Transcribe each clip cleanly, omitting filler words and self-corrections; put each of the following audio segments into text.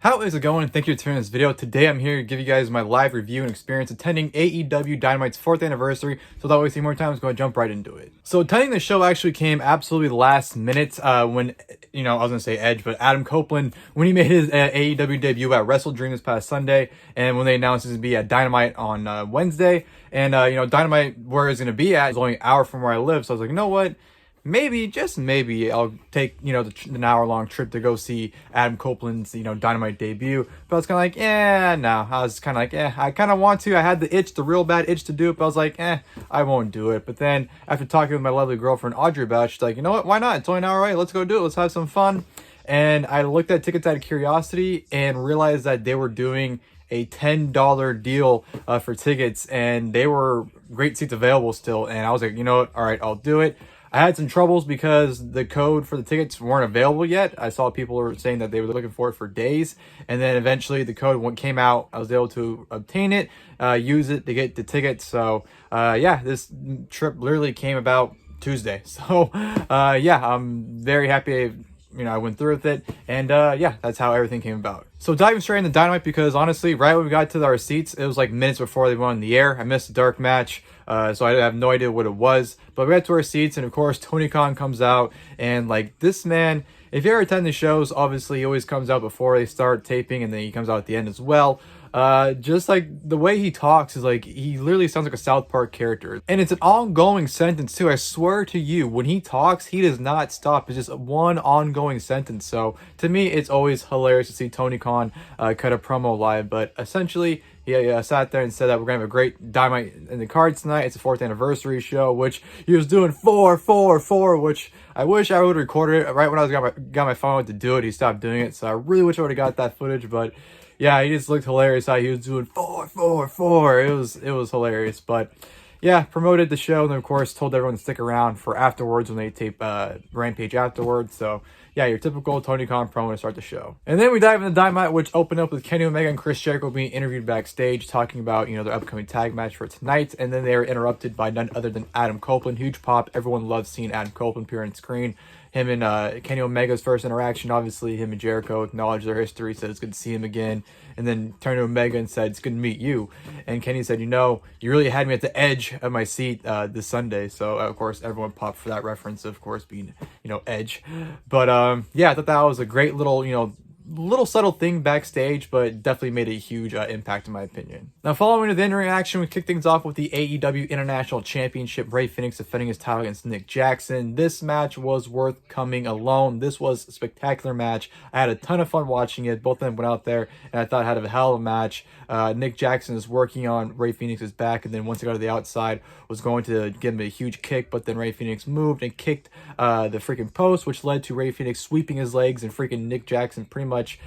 How is it going? Thank you for tuning in this video. Today I'm here to give you guys my live review and experience attending AEW Dynamite's 4th anniversary. So without wasting more time, let's go and jump right into it. So attending the show actually came absolutely last minute when, I was going to say Edge, but Adam Copeland, when he made his AEW debut at Wrestle Dream this past Sunday, and when they announced it to be at Dynamite on Wednesday, and, Dynamite, where it's going to be at, is only an hour from where I live, so I was like, you know what? Maybe, just maybe, I'll take, an hour-long trip to go see Adam Copeland's, Dynamite debut. But I was kind of like, no. I was kind of like, I kind of want to. I had the real bad itch to do it, but I was like, I won't do it. But then, after talking with my lovely girlfriend, Audrey, about it, she's like, you know what, why not? It's only an hour away, let's go do it, let's have some fun. And I looked at tickets out of curiosity and realized that they were doing a $10 deal for tickets, and they were great seats available still. And I was like, you know what, all right, I'll do it. I had some troubles because the code for the tickets weren't available yet. I saw people were saying that they were looking for it for days. And then eventually the code came out. I was able to obtain it, use it to get the tickets. So, this trip literally came about Tuesday. So, I'm very happy I went through with it, and that's how everything came about. So diving straight into Dynamite, because honestly, right when we got to our seats, it was like minutes before they went on the air. I missed the dark match, so I have no idea what it was. But we got to our seats, and of course, Tony Khan comes out, and like this man, if you ever attend the shows, obviously he always comes out before they start taping, and then he comes out at the end as well. Just like the way he talks is like, he literally sounds like a South Park character. And it's an ongoing sentence too. I swear to you, when he talks, he does not stop. It's just one ongoing sentence. So to me, it's always hilarious to see Tony Khan cut a promo live. But essentially, he sat there and said that we're going to have a great Dynamite in the cards tonight. It's a 4th anniversary show, which he was doing 4, which I wish I would have recorded it right when I got my phone out to do it. He stopped doing it. So I really wish I would have got that footage, but yeah, he just looked hilarious how he was doing 4. It was hilarious. But yeah, promoted the show, and then of course told everyone to stick around for afterwards when they tape Rampage afterwards. So yeah, your typical Tony Khan promo to start the show. And then we dive into Dynamite, which opened up with Kenny Omega and Chris Jericho being interviewed backstage, talking about, their upcoming tag match for tonight. And then they were interrupted by none other than Adam Copeland. Huge pop. Everyone loves seeing Adam Copeland appear on screen. Him and Kenny Omega's first interaction, obviously him and Jericho acknowledged their history, said it's good to see him again, and then turned to Omega and said, it's good to meet you. And Kenny said, you really had me at the edge of my seat this Sunday. So, of course, everyone popped for that reference, of course, being, Edge. But, I thought that was a great little subtle thing backstage, but definitely made a huge impact in my opinion. Now, following the in-ring action, we kick things off with the AEW International Championship. Rey Fenix defending his title against Nick Jackson. This match was worth coming alone. This was a spectacular match. I had a ton of fun watching it. Both of them went out there, and I thought I had a hell of a match. Nick Jackson is working on Rey Fenix's back, and then once he got to the outside, was going to give him a huge kick, but then Rey Fenix moved and kicked the freaking post, which led to Rey Fenix sweeping his legs, and freaking Nick Jackson pretty much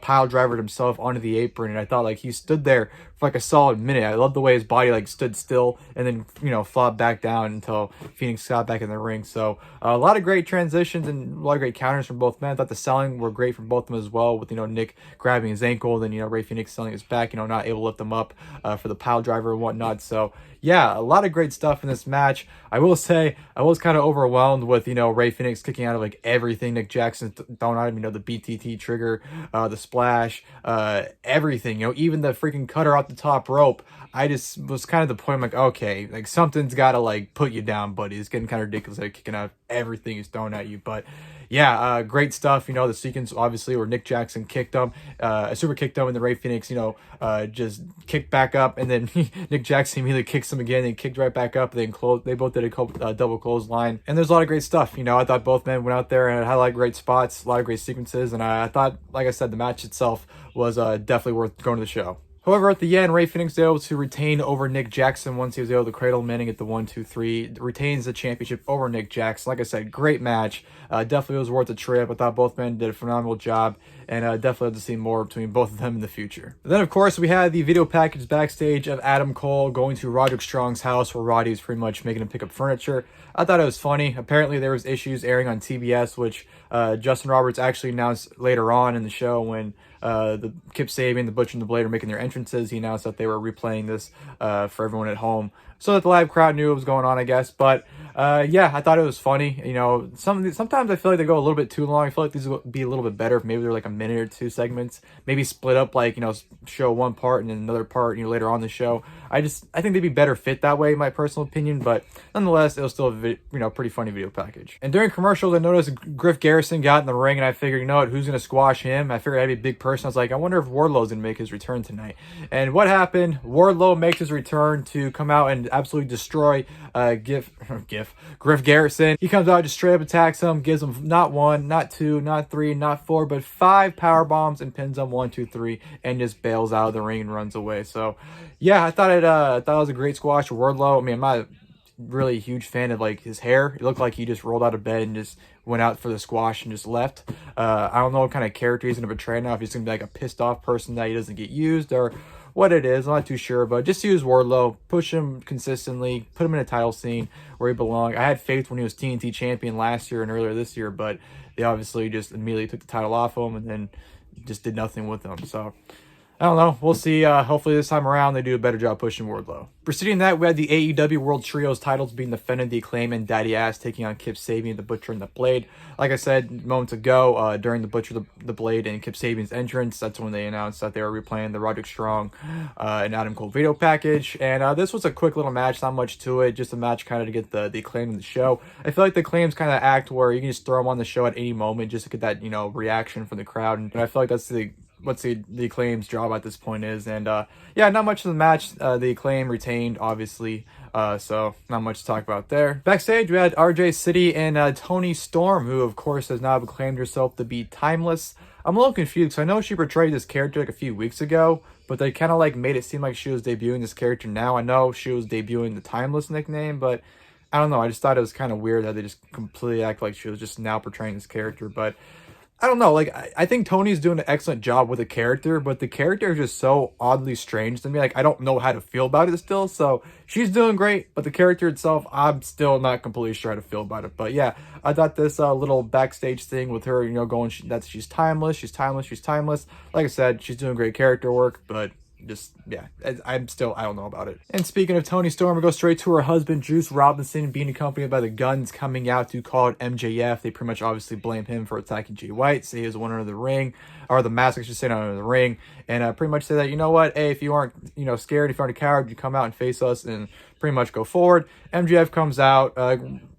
pile drivered himself onto the apron. And I thought he stood there for a solid minute. I love the way his body stood still and then flopped back down until Fenix got back in the ring. So a lot of great transitions and a lot of great counters from both men. I thought the selling were great from both of them as well, with Nick grabbing his ankle, then Rey Fenix selling his back, not able to lift him up for the pile driver and whatnot. So yeah, a lot of great stuff in this match. I will say I was kind of overwhelmed with Rey Fenix kicking out of everything Nick Jackson thrown at him, the BTT trigger, the splash, everything, even the freaking cutter off the top rope. I just was kind of the point, I'm like, okay, something's got to put you down, buddy. It's getting kind of ridiculous, kicking out everything is thrown at you. But yeah, great stuff. The sequence obviously where Nick Jackson kicked him, super kicked him, and then Rey Fenix, just kicked back up, and then Nick Jackson immediately kicks him again, and kicked right back up. And then they both did a double clothesline, and there's a lot of great stuff. I thought both men went out there and had a lot of great spots, a lot of great sequences, and I thought, like I said, the match itself was definitely worth going to the show. However, at the end, Rey Fenix was able to retain over Nick Jackson once he was able to cradle him in and get the 1, 2, 3. Retains the championship over Nick Jackson. Like I said, great match. Definitely was worth a trip. I thought both men did a phenomenal job, and definitely have to see more between both of them in the future. And then, of course, we had the video package backstage of Adam Cole going to Roderick Strong's house, where Roddy was pretty much making him pick up furniture. I thought it was funny. Apparently, there was issues airing on TBS, which Justin Roberts actually announced later on in the show when the Kip Sabian, the Butcher, and the Blade are making their entrances. He announced that they were replaying this for everyone at home, so that the live crowd knew what was going on, I guess. But Yeah, I thought it was funny. You know, sometimes I feel like they go a little bit too long. I feel like these would be a little bit better if maybe they're like a minute or two segments, maybe split up, like, you know, show one part and then another part, you know, later on the show. I think they'd be better fit that way, in my personal opinion, but nonetheless, it was still a pretty funny video package. And during commercials, I noticed Griff Garrison got in the ring, and I figured, you know what, who's gonna squash him? I figured I'd be a big person. I was like, I wonder if Wardlow's gonna make his return tonight. And what happened? Wardlow makes his return to come out and absolutely destroy Griff Garrison. He comes out, just straight up attacks him, gives him not one, not two, not three, not four, but 5 power bombs and pins him 1, 2, 3, and just bails out of the ring and runs away. So yeah, I thought it was a great squash. Wardlow, I mean, I'm not really a huge fan of like his hair. It looked like he just rolled out of bed and just went out for the squash and just left. I don't know what kind of character he's gonna portray now, if he's gonna be like a pissed off person that he doesn't get used, or what it is. I'm not too sure, but just use Wardlow, push him consistently, put him in a title scene where he belongs. I had faith when he was TNT champion last year and earlier this year, but they obviously just immediately took the title off him and then just did nothing with him. So I don't know. We'll see. Hopefully this time around they do a better job pushing Wardlow. Preceding that, we had the AEW World Trios titles being defended. The Acclaim and Daddy Ass taking on Kip Sabian, the Butcher, and the Blade. Like I said moments ago, during the Butcher, the Blade, and Kip Sabian's entrance, that's when they announced that they were replaying the Roderick Strong and Adam Cole video package. And this was a quick little match, not much to it, just a match kind of to get the Acclaim in the show. I feel like the Acclaim's kind of act where you can just throw them on the show at any moment just to get that, you know, reaction from the crowd. And I feel like that's what the Acclaim's job at this point is. And yeah, not much of the match. The Acclaim retained, obviously, so not much to talk about there. Backstage, we had RJ City and Toni Storm, who of course has now proclaimed herself to be timeless. I'm a little confused because I know she portrayed this character like a few weeks ago, but they kind of like made it seem like she was debuting this character now. I know she was debuting the Timeless nickname, but I don't know. I just thought it was kind of weird that they just completely act like she was just now portraying this character. But I don't know, like, I think Tony's doing an excellent job with the character, but the character is just so oddly strange to me. Like, I don't know how to feel about it still, so she's doing great, but the character itself, I'm still not completely sure how to feel about it. But yeah, I thought this little backstage thing with her, you know, going, that she's timeless, she's timeless, she's timeless. Like I said, she's doing great character work, but just, yeah, I don't know about it. And speaking of Toni Storm, we go straight to her husband, Juice Robinson, being accompanied by the Guns coming out to call it MJF. They pretty much obviously blame him for attacking Jay White, say he was one under the ring, or the mask, I should say, not under the ring, and pretty much say that, you know what, hey, if you aren't, you know, scared, if you aren't a coward, you come out and face us and pretty much go forward. MJF comes out,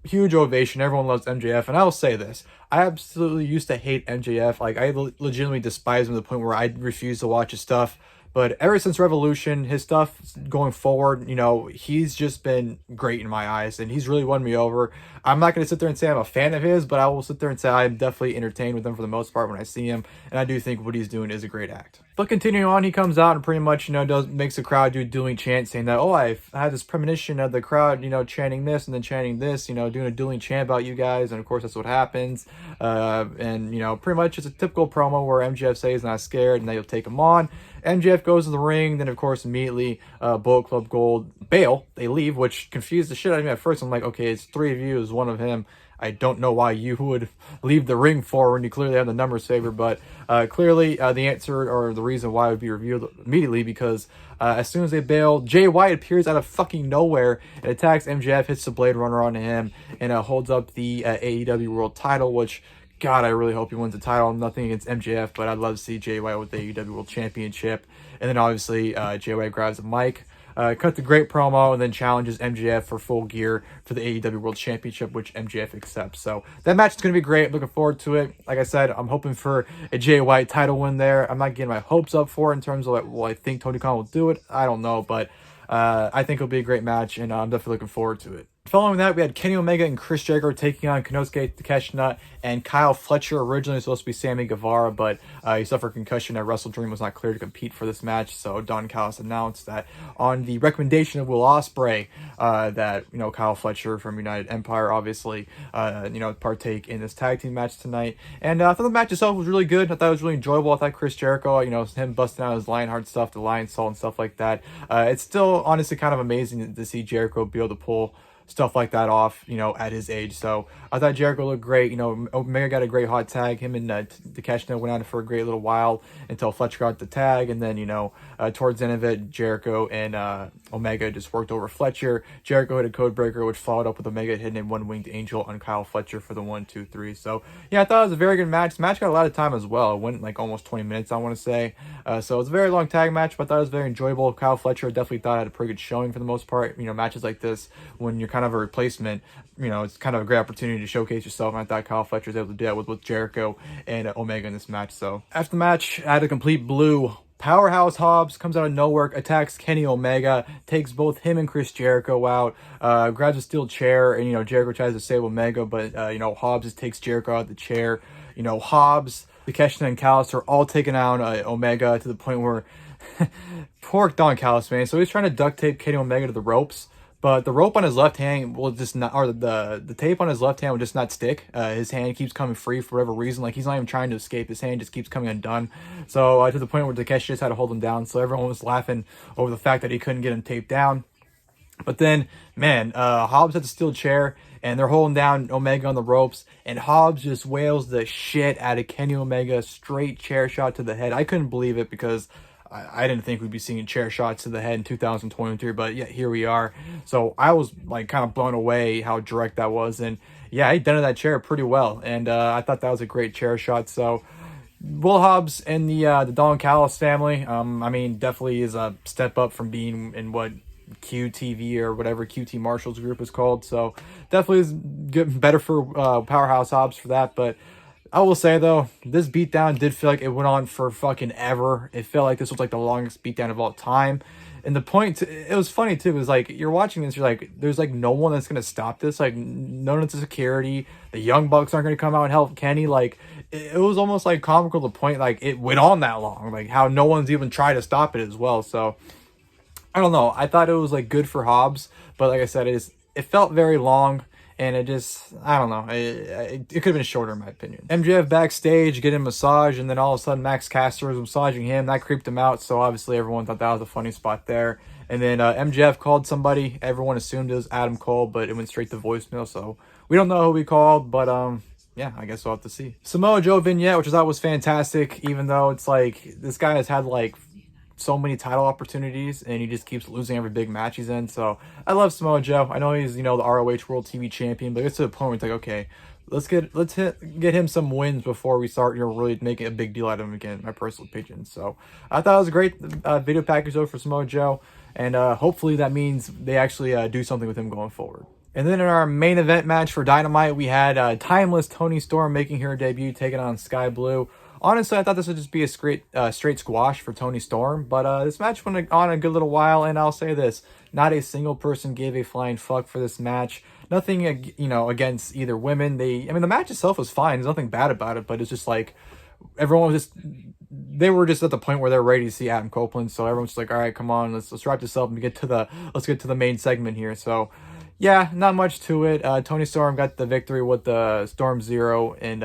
huge ovation, everyone loves MJF, and I will say this, I absolutely used to hate MJF, like, I legitimately despise him to the point where I refuse to watch his stuff. But ever since Revolution, his stuff going forward, you know, he's just been great in my eyes, and he's really won me over. I'm not going to sit there and say I'm a fan of his, but I will sit there and say I'm definitely entertained with him for the most part when I see him, and I do think what he's doing is a great act. But continuing on, he comes out and pretty much, you know, makes the crowd do a dueling chant, saying that, oh, I've had this premonition of the crowd, you know, chanting this and then chanting this, you know, doing a dueling chant about you guys, and of course that's what happens. And, you know, pretty much it's a typical promo where MJF says he's not scared and that he'll take him on. MJF goes to the ring, then of course immediately Bullet Club Gold bail. They leave, which confused the shit out of me at first. I'm like, okay, it's 3 of you, it's 1 of him. I don't know why you would leave the ring for when you clearly have the numbers favored, but clearly the answer or the reason why would be revealed immediately, because as soon as they bail, Jay White appears out of fucking nowhere and attacks MJF, hits the Blade Runner onto him, and holds up the AEW World title, which, God, I really hope he wins the title. Nothing against MJF, but I'd love to see Jay White with the AEW World Championship. And then obviously Jay White grabs the mic, cut the great promo, and then challenges MJF for full gear for the AEW World Championship, which MJF accepts. So that match is going to be great. Looking forward to it. Like I said, I'm hoping for a Jay White title win there. I'm not getting my hopes up for it in terms of, like, well, I think Tony Khan will do it. I don't know, but I think it'll be a great match, and I'm definitely looking forward to it. Following that, we had Kenny Omega and Chris Jericho taking on Konosuke Takeshita and Kyle Fletcher. Originally supposed to be Sammy Guevara, but he suffered a concussion at Wrestle Dream, was not clear to compete for this match. So Don Callis announced that on the recommendation of Will Ospreay, that, you know, Kyle Fletcher from United Empire obviously, you know, partake in this tag team match tonight. And I thought the match itself was really good. I thought it was really enjoyable. I thought Chris Jericho, you know, him busting out his Lionheart stuff, the Lion Salt and stuff like that. It's still honestly kind of amazing to see Jericho be able to pull stuff like that off, you know, at his age. So I thought Jericho looked great. You know, Omega got a great hot tag. Him and Takeshita went on for a great little while until Fletcher got the tag, and then, you know, towards the end of it, Jericho and Omega just worked over Fletcher. Jericho hit a code breaker, which followed up with Omega hitting a one-winged angel on Kyle Fletcher for the 1-2-3. So yeah, I thought it was a very good match. The match got a lot of time as well. It went like almost 20 minutes, I want to say. So it was a very long tag match, but I thought it was very enjoyable. Kyle Fletcher definitely thought had a pretty good showing for the most part. Matches like this, when you're kind of a replacement, it's kind of a great opportunity to showcase yourself. And I thought Kyle Fletcher was able to do that with Jericho and Omega in this match. So after the match, I had a complete blue. Powerhouse Hobbs comes out of nowhere, attacks Kenny Omega, takes both him and Chris Jericho out, grabs a steel chair, and, Jericho tries to save Omega, but, Hobbs just takes Jericho out of the chair. Hobbs, Takeshita, and Callis are all taking out Omega to the point where poor Don Callis, man. So he's trying to duct tape Kenny Omega to the ropes, but the rope on his left hand will just not, or the tape on his left hand will just not stick. His hand keeps coming free for whatever reason. Like, he's not even trying to escape. His hand just keeps coming undone. So to the point where Takeshi just had to hold him down. So everyone was laughing over the fact that he couldn't get him taped down. But then, man, Hobbs had the steel chair, and they're holding down Omega on the ropes, and Hobbs just wails the shit out of Kenny Omega, straight chair shot to the head. I couldn't believe it because I didn't think we'd be seeing chair shots to the head in 2023, but yeah, here we are. So I was like kind of blown away how direct that was, and yeah, he dented that chair pretty well, and I thought that was a great chair shot. So Will Hobbs and the Don Callis family, definitely is a step up from being in what QTV or whatever QT Marshall's group is called. So definitely is getting better for Powerhouse Hobbs for that, but I will say, though, this beatdown did feel like it went on for fucking ever. It felt like this was, like, the longest beatdown of all time. And the point, it was funny, too, is, like, you're watching this, you're like, there's, like, no one that's going to stop this. Like, none of the security, the Young Bucks aren't going to come out and help Kenny. Like, it was almost, like, comical to the point, like, it went on that long. Like, how no one's even tried to stop it as well. So, I don't know. I thought it was, like, good for Hobbs. But, like I said, it felt very long. And it just, I don't know, it could have been shorter in my opinion. MJF backstage, getting a massage, and then all of a sudden Max Caster was massaging him. That creeped him out, so obviously everyone thought that was a funny spot there. And then MJF called somebody. Everyone assumed it was Adam Cole, but it went straight to voicemail, so we don't know who he called, but yeah, I guess we'll have to see. Samoa Joe vignette, which I thought was fantastic, even though it's like, this guy has had like so many title opportunities, and he just keeps losing every big match he's in. So I love Samoa Joe. I know he's, the ROH World TV Champion, but it's to the point where it's like, okay, let's get him some wins before we start, really making a big deal out of him again, my personal opinion. So I thought it was a great video package though for Samoa Joe, and hopefully that means they actually do something with him going forward. And then in our main event match for Dynamite, we had timeless Toni Storm making her debut, taking on Skye Blue. Honestly, I thought this would just be a straight squash for Toni Storm, but this match went on a good little while, and I'll say this, not a single person gave a flying fuck for this match. Nothing, against either women. The match itself was fine. There's nothing bad about it, but it's just like, everyone was they were just at the point where they're ready to see Adam Copeland, so everyone's just like, all right, come on, let's wrap this up and let's get to the main segment here. So yeah, not much to it. Toni Storm got the victory with the Storm Zero, and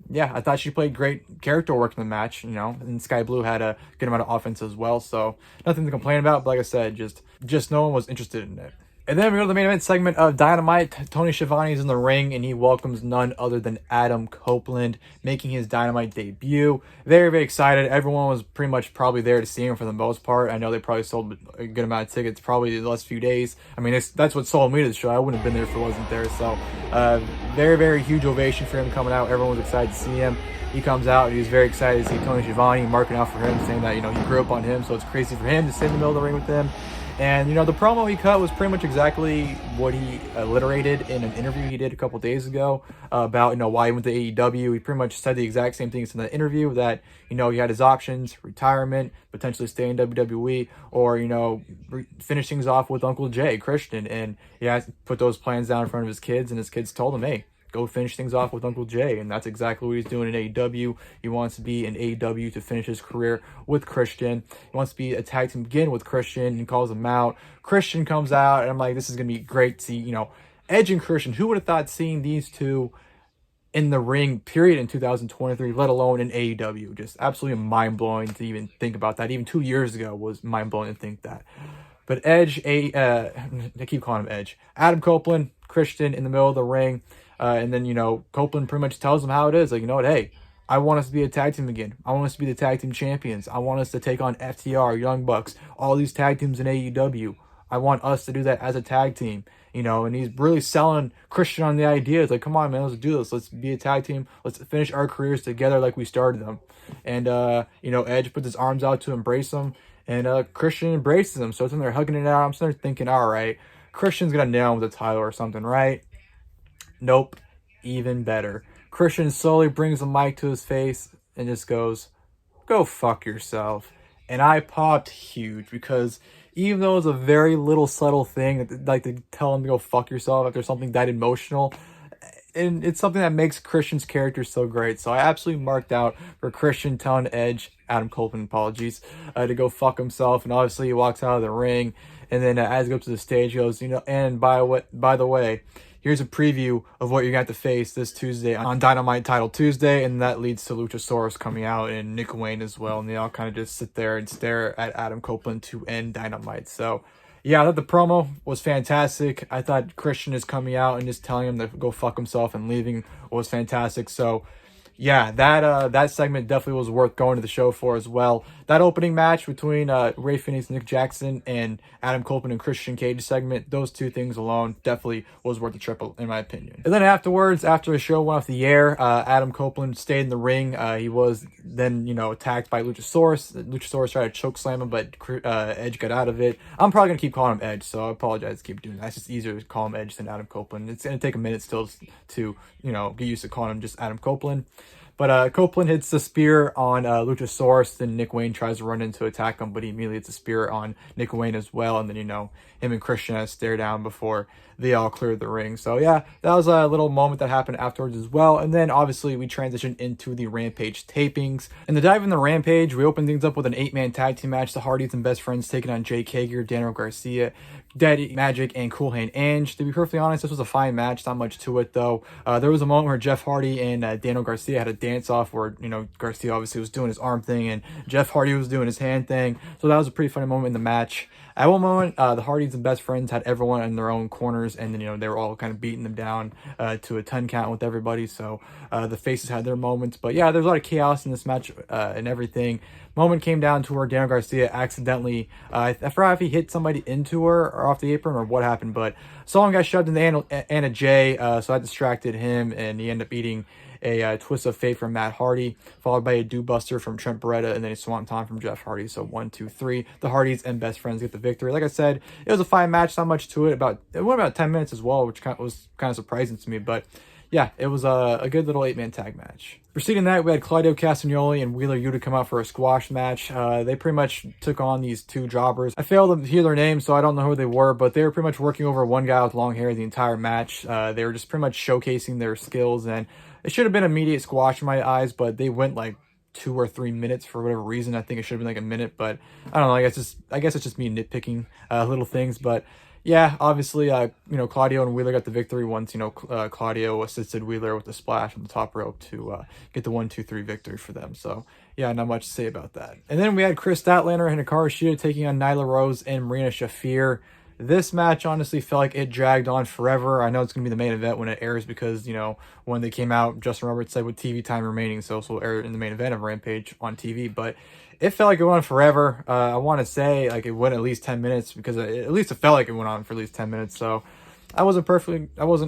yeah, I thought she played great character work in the match, and Skye Blue had a good amount of offense as well, so nothing to complain about, but like I said, just no one was interested in it. And then we go to the main event segment of Dynamite. Tony Schiavone's in the ring, and he welcomes none other than Adam Copeland, making his Dynamite debut. Very, very excited. Everyone was pretty much probably there to see him for the most part. I know they probably sold a good amount of tickets probably the last few days. That's what sold me to the show. I wouldn't have been there if it wasn't there. So, very, very huge ovation for him coming out. Everyone was excited to see him. He comes out, and he was very excited to see Tony Schiavone, marking out for him, saying that, he grew up on him, so it's crazy for him to sit in the middle of the ring with him. And, the promo he cut was pretty much exactly what he alliterated in an interview he did a couple days ago about, why he went to AEW. He pretty much said the exact same things in the interview, that, he had his options, retirement, potentially stay in WWE, or, finish things off with Uncle Jay, Christian. And he has put those plans down in front of his kids, and his kids told him, hey, go finish things off with Uncle Jay, and that's exactly what he's doing in AEW. He wants to be in AEW to finish his career with Christian. He wants to be a tag team again with Christian. He calls him out. Christian comes out, and I'm like, this is going to be great to see, Edge and Christian. Who would have thought seeing these two in the ring, period, in 2023, let alone in AEW? Just absolutely mind-blowing to even think about that. Even 2 years ago was mind-blowing to think that. But Edge, I keep calling him Edge. Adam Copeland, Christian in the middle of the ring. And then, Copeland pretty much tells him how it is. Like, hey, I want us to be a tag team again. I want us to be the tag team champions. I want us to take on FTR, Young Bucks, all these tag teams in AEW. I want us to do that as a tag team. You know, and he's really selling Christian on the idea. It's like, come on, man, let's do this. Let's be a tag team. Let's finish our careers together like we started them. And, you know, Edge puts his arms out to embrace him, and Christian embraces him. So it's when they're hugging it out, I'm sitting there thinking, all right, Christian's going to nail him with a title or something, right? Nope. Even better. Christian slowly brings the mic to his face and just goes, go fuck yourself. And I popped huge because even though it's a very little subtle thing, that, like, to tell him to go fuck yourself after something that emotional, and it's something that makes Christian's character so great. So I absolutely marked out for Christian telling Edge, Adam Copeland, apologies, to go fuck himself. And obviously he walks out of the ring, and then as he goes to the stage, he goes, you know, and by the way, here's a preview of what you're going to have to face this Tuesday on Dynamite Title Tuesday, and that leads to Luchasaurus coming out and Nick Wayne as well, and they all kind of just sit there and stare at Adam Copeland to end Dynamite. So, yeah, I thought the promo was fantastic. I thought Christian is coming out and just telling him to go fuck himself and leaving was fantastic. So, yeah, that segment definitely was worth going to the show for as well. That opening match between Rey Fenix, Nick Jackson, and Adam Copeland and Christian Cage segment, those two things alone definitely was worth the triple, in my opinion. And then afterwards, after the show went off the air, Adam Copeland stayed in the ring. He was then, you know, attacked by Luchasaurus. Luchasaurus tried to choke slam him, but Edge got out of it. I'm probably going to keep calling him Edge, so I apologize to keep doing that. It's just easier to call him Edge than Adam Copeland. It's going to take a minute still to, you know, get used to calling him just Adam Copeland. But Copeland hits the spear on Luchasaurus, then Nick Wayne tries to run in to attack him, but he immediately hits a spear on Nick Wayne as well, and then, you know, him and Christian stare down before they all cleared the ring. So, yeah, that was a little moment that happened afterwards as well, and then, obviously, we transitioned into the Rampage tapings. And to dive in the Rampage, we opened things up with an 8-man tag team match, the Hardys and Best Friends taking on Jake Hager, Daniel Garcia, Daddy Magic, and Cool Hand Ange. To be perfectly honest, this was a fine match, not much to it, though. There was a moment where Jeff Hardy and Daniel Garcia had a dance-off where, you know, Garcia obviously was doing his arm thing, and Jeff Hardy was doing his hand thing, so that was a pretty funny moment in the match. At one moment, the Hardys and Best Friends had everyone in their own corners, and then, you know, they were all kind of beating them down to a 10 count with everybody, so the faces had their moments. But yeah, there's a lot of chaos in this match and everything. Moment came down to where Daniel Garcia accidentally, I forgot if he hit somebody into her or off the apron or what happened, but someone got shoved in the Anna Jay, so that distracted him, and he ended up eating a twist of fate from Matt Hardy, followed by a do-buster from Trent Beretta, and then a swanton tom from Jeff Hardy. So 1, 2, 3. The Hardys and Best Friends get the victory. Like I said, it was a fine match, not much to it. It went about 10 minutes as well, which was kind of surprising to me. But yeah, it was a good little 8-man tag match. Preceding that, we had Claudio Castagnoli and Wheeler Yuta come out for a squash match. They pretty much took on these two jobbers. I failed to hear their names, so I don't know who they were, but they were pretty much working over one guy with long hair the entire match. They were just pretty much showcasing their skills, and it should have been immediate squash in my eyes, but they went like 2 or 3 minutes for whatever reason. I think it should have been like a minute, but I don't know. I guess it's just me nitpicking little things, but yeah, obviously, you know, Claudio and Wheeler got the victory once, you know, Claudio assisted Wheeler with the splash on the top rope to get the 1, 2, 3 victory for them. So, yeah, not much to say about that. And then we had Kris Statlander and Hikaru Shida taking on Nyla Rose and Marina Shafir. This match honestly felt like it dragged on forever. I know it's going to be the main event when it airs because, you know, when they came out, Justin Roberts said with TV time remaining, so this will air in the main event of Rampage on TV. But it felt like it went on forever. I want to say like it went at least 10 minutes because at least it felt like it went on for at least 10 minutes. So I wasn't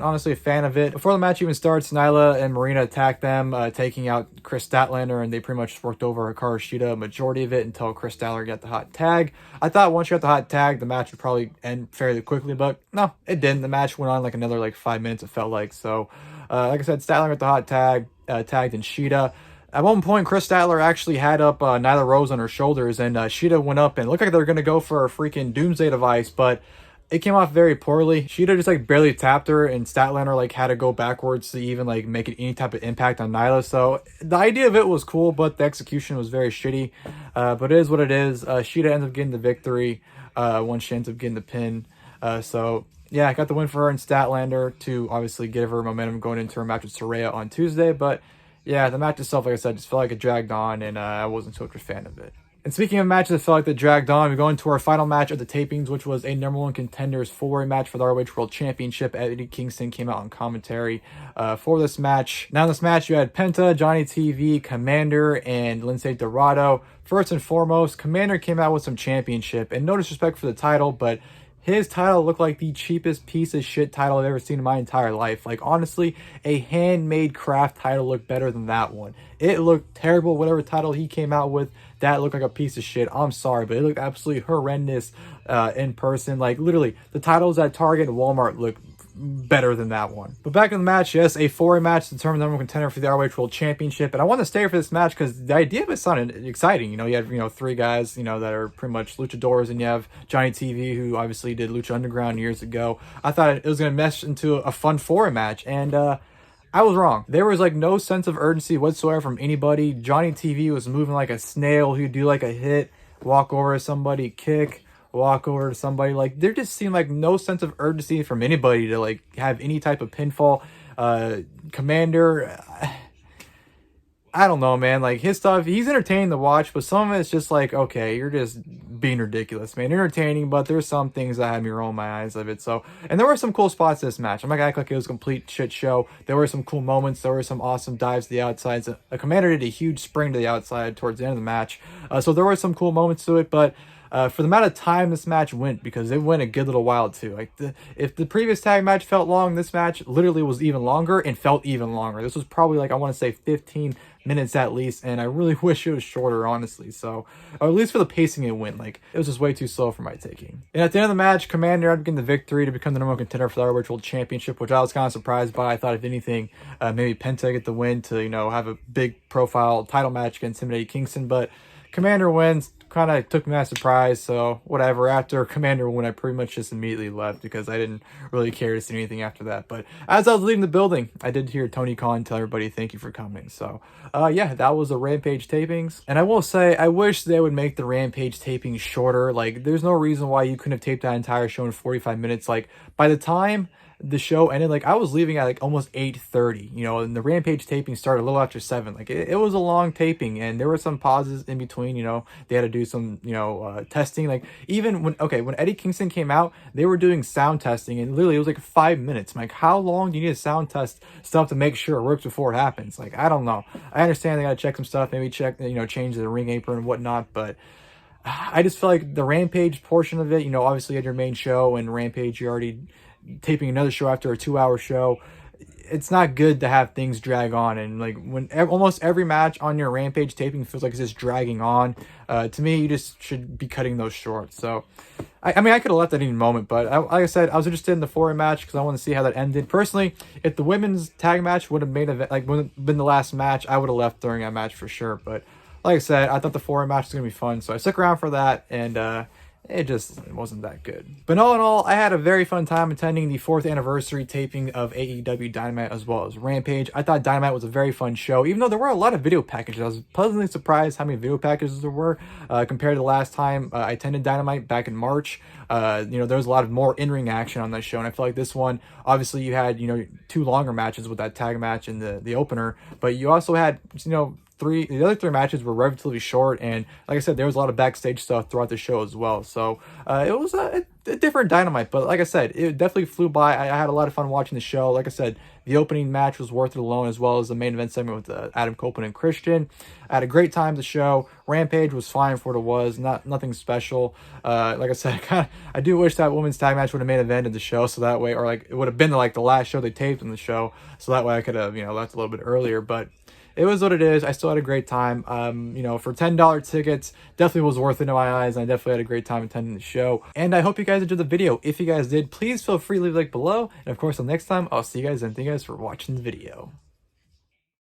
honestly a fan of it. Before the match even starts, Nyla and Marina attack them, taking out Kris Statlander, and they pretty much worked over Hikaru Shida a majority of it until Kris Statlander got the hot tag. I thought once you got the hot tag, the match would probably end fairly quickly, but no, it didn't. The match went on like another 5 minutes, it felt like. So, like I said, Statlander got the hot tag, tagged in Shida. At one point, Kris Statlander actually had up Nyla Rose on her shoulders, and Shida went up and looked like they were going to go for a freaking doomsday device, but it came off very poorly. Shida just barely tapped her, and Statlander had to go backwards to even make any type of impact on Nyla. So the idea of it was cool, but the execution was very shitty. But it is what it is. Shida ends up getting the victory once she ends up getting the pin. So yeah, I got the win for her and Statlander to obviously give her momentum going into her match with Saraya on Tuesday. But yeah, the match itself, like I said, just felt like it dragged on, and I wasn't so much a fan of it. And speaking of matches that felt like they dragged on, we go into our final match of the tapings, which was a #1 Contenders 4-way match for the ROH World Championship. Eddie Kingston came out on commentary for this match. Now in this match, you had Penta, Johnny TV, Commander, and Lince Dorado. First and foremost, Commander came out with some championship, and no disrespect for the title, but his title looked like the cheapest piece of shit title I've ever seen in my entire life. Like, honestly, a handmade craft title looked better than that one. It looked terrible. Whatever title he came out with, that looked like a piece of shit. I'm sorry, but it looked absolutely horrendous in person. Like, literally, the titles at Target and Walmart look better than that one. But back in the match, yes, a 4-way match to determine the number 1 contender for the ROH World Championship. And I want to stay for this match because the idea of it sounded exciting. You know, you have, you know, 3 guys, you know, that are pretty much luchadors, and you have Johnny TV, who obviously did Lucha Underground years ago. I thought it was going to mesh into a fun 4-way match, and I was wrong. There was like no sense of urgency whatsoever from anybody. Johnny TV was moving like a snail. He'd do like a hit, walk over to somebody, kick, walk over to somebody. Like, there just seemed like no sense of urgency from anybody to like have any type of pinfall. Commander, I don't know, man. Like, his stuff, he's entertaining to watch, but some of it's just like, okay, you're just being ridiculous, man. Entertaining, but there's some things that had me rolling my eyes of it. So, and there were some cool spots in this match. I'm not gonna act like it was a complete shit show. There were some cool moments. There were some awesome dives to the outside. So, a Commander did a huge spring to the outside towards the end of the match. So there were some cool moments to it, but for the amount of time this match went, because it went a good little while too. Like, if the previous tag match felt long, this match literally was even longer and felt even longer. This was probably like, I want to say 15 minutes at least, and I really wish it was shorter, honestly. So, or at least for the pacing it went, like, it was just way too slow for my taking. And at the end of the match, Commander had to get the victory to become the number 1 contender for the ROH World Championship, which I was kind of surprised by. I thought, if anything, maybe Penta get the win to, you know, have a big profile title match against him and Eddie Kingston, but Commander wins. Kind of took me by surprise, so whatever. After Commander won, I pretty much just immediately left because I didn't really care to see anything after that. But as I was leaving the building, I did hear Tony call and tell everybody thank you for coming. So yeah, that was the Rampage tapings. And I will say, I wish they would make the Rampage tapings shorter. Like, there's no reason why you couldn't have taped that entire show in 45 minutes. Like, by the time the show ended, like, I was leaving at like almost 8:30, you know, and the Rampage taping started a little after 7. Like, it was a long taping, and there were some pauses in between. You know, they had to do some, you know, testing. Like, even when Eddie Kingston came out, they were doing sound testing, and literally it was like 5 minutes. I'm like, how long do you need to sound test stuff to make sure it works before it happens? Like, I don't know. I understand they gotta check some stuff, maybe check, you know, change the ring apron and whatnot, but I just feel like the Rampage portion of it, you know, obviously you had your main show, and Rampage, you're already taping another show after a 2-hour show. It's not good to have things drag on, and like, when almost every match on your Rampage taping feels like it's just dragging on, to me, you just should be cutting those short. So I mean, I could have left at any moment, but like I said, I was interested in the 4-way match because I want to see how that ended. Personally, if the women's tag match would have made would have been the last match, I would have left during that match for sure. But like I said, I thought the 4-way match was gonna be fun, so I stuck around for that, and it wasn't that good. But all in all, I had a very fun time attending the 4th anniversary taping of AEW Dynamite as well as Rampage. I thought Dynamite was a very fun show, even though there were a lot of video packages. I was pleasantly surprised how many video packages there were compared to the last time I attended Dynamite back in March. You know, there was a lot of more in-ring action on that show, and I feel like this one, obviously you had, you know, 2 longer matches with that tag match and the opener, but you also had, you know, the other 3 matches were relatively short, and like I said, there was a lot of backstage stuff throughout the show as well. So it was a different Dynamite, but like I said, it definitely flew by. I had a lot of fun watching the show. Like I said, the opening match was worth it alone, as well as the main event segment with Adam Copeland and Christian. I had a great time at the show. Rampage was fine for what it was, nothing special. Like I said, I do wish that women's tag match would have main evented the show, so that way, or like it would have been like the last show they taped in the show, so that way I could have, you know, left a little bit earlier. But it was what it is. I still had a great time. You know, for $10 tickets, definitely was worth it in my eyes. And I definitely had a great time attending the show. And I hope you guys enjoyed the video. If you guys did, please feel free to leave a like below. And of course, until next time, I'll see you guys, and thank you guys for watching the video.